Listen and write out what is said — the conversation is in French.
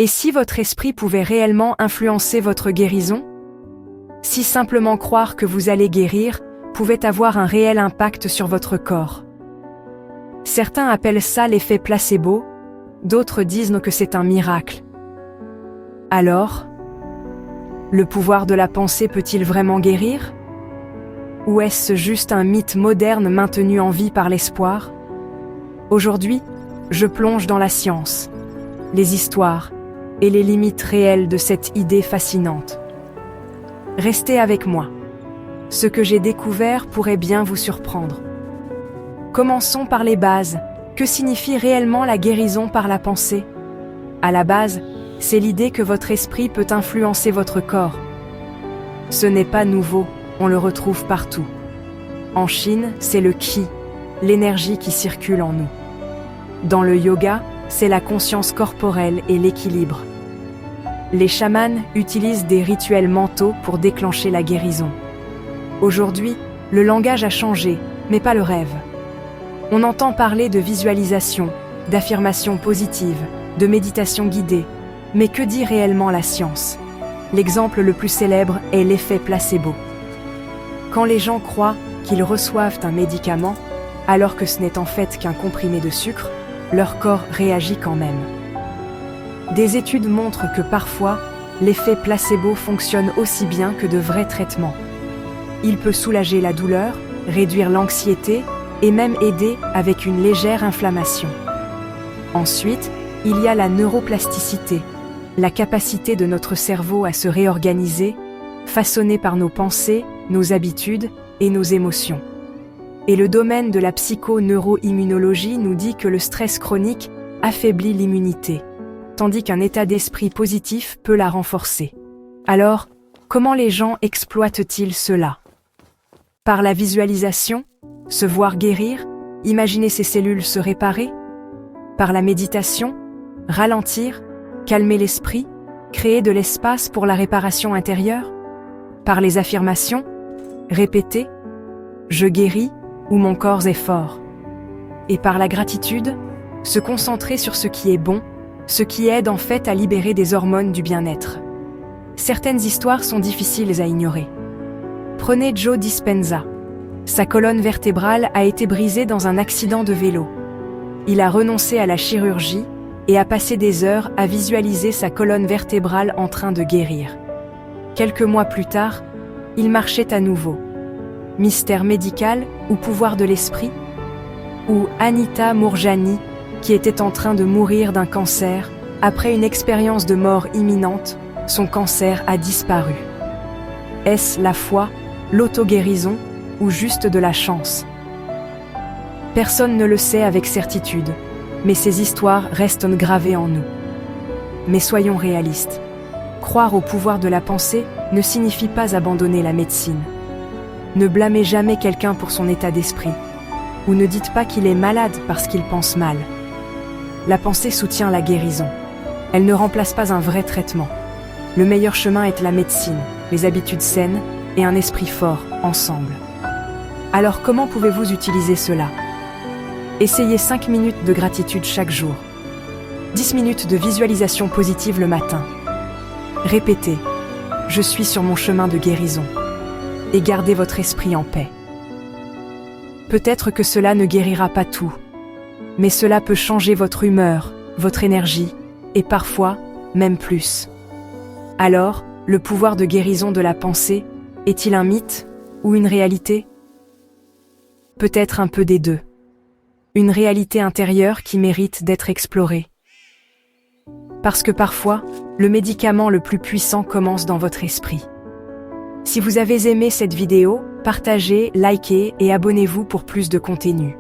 Et si votre esprit pouvait réellement influencer votre guérison? Si simplement croire que vous allez guérir pouvait avoir un réel impact sur votre corps. Certains appellent ça l'effet placebo, d'autres disent que c'est un miracle. Alors, le pouvoir de la pensée peut-il vraiment guérir? Ou est-ce juste un mythe moderne maintenu en vie par l'espoir? Aujourd'hui, je plonge dans la science, les histoires et les limites réelles de cette idée fascinante. Restez avec moi. Ce que j'ai découvert pourrait bien vous surprendre. Commençons par les bases. Que signifie réellement la guérison par la pensée? À la base, c'est l'idée que votre esprit peut influencer votre corps. Ce n'est pas nouveau, on le retrouve partout. En Chine, c'est le qi, l'énergie qui circule en nous. Dans le yoga, c'est la conscience corporelle et l'équilibre. Les chamans utilisent des rituels mentaux pour déclencher la guérison. Aujourd'hui, le langage a changé, mais pas le rêve. On entend parler de visualisation, d'affirmation positive, de méditation guidée, mais que dit réellement la science? L'exemple le plus célèbre est l'effet placebo. Quand les gens croient qu'ils reçoivent un médicament, alors que ce n'est en fait qu'un comprimé de sucre, leur corps réagit quand même. Des études montrent que parfois, l'effet placebo fonctionne aussi bien que de vrais traitements. Il peut soulager la douleur, réduire l'anxiété et même aider avec une légère inflammation. Ensuite, il y a la neuroplasticité, la capacité de notre cerveau à se réorganiser, façonnée par nos pensées, nos habitudes et nos émotions. Et le domaine de la psycho-neuroimmunologie nous dit que le stress chronique affaiblit l'immunité, tandis qu'un état d'esprit positif peut la renforcer. Alors, comment les gens exploitent-ils cela? Par la visualisation, se voir guérir, imaginer ses cellules se réparer? Par la méditation, ralentir, calmer l'esprit, créer de l'espace pour la réparation intérieure? Par les affirmations, répéter « Je guéris » ou « Mon corps est fort ». Et par la gratitude, se concentrer sur ce qui est bon, ce qui aide en fait à libérer des hormones du bien-être. Certaines histoires sont difficiles à ignorer. Prenez Joe Dispenza. Sa colonne vertébrale a été brisée dans un accident de vélo. Il a renoncé à la chirurgie et a passé des heures à visualiser sa colonne vertébrale en train de guérir. Quelques mois plus tard, il marchait à nouveau. Mystère médical ou pouvoir de l'esprit? Ou Anita Moorjani, qui était en train de mourir d'un cancer, après une expérience de mort imminente, son cancer a disparu. Est-ce la foi, l'auto-guérison ou juste de la chance? Personne ne le sait avec certitude, mais ces histoires restent gravées en nous. Mais soyons réalistes. Croire au pouvoir de la pensée ne signifie pas abandonner la médecine. Ne blâmez jamais quelqu'un pour son état d'esprit, ou ne dites pas qu'il est malade parce qu'il pense mal. La pensée soutient la guérison. Elle ne remplace pas un vrai traitement. Le meilleur chemin est la médecine, les habitudes saines et un esprit fort ensemble. Alors comment pouvez-vous utiliser cela? Essayez 5 minutes de gratitude chaque jour. 10 minutes de visualisation positive le matin. Répétez « Je suis sur mon chemin de guérison » et gardez votre esprit en paix. Peut-être que cela ne guérira pas tout, mais cela peut changer votre humeur, votre énergie et parfois même plus. Alors, le pouvoir de guérison de la pensée est-il un mythe ou une réalité? Peut-être un peu des deux. Une réalité intérieure qui mérite d'être explorée. Parce que parfois, le médicament le plus puissant commence dans votre esprit. Si vous avez aimé cette vidéo, partagez, likez et abonnez-vous pour plus de contenu.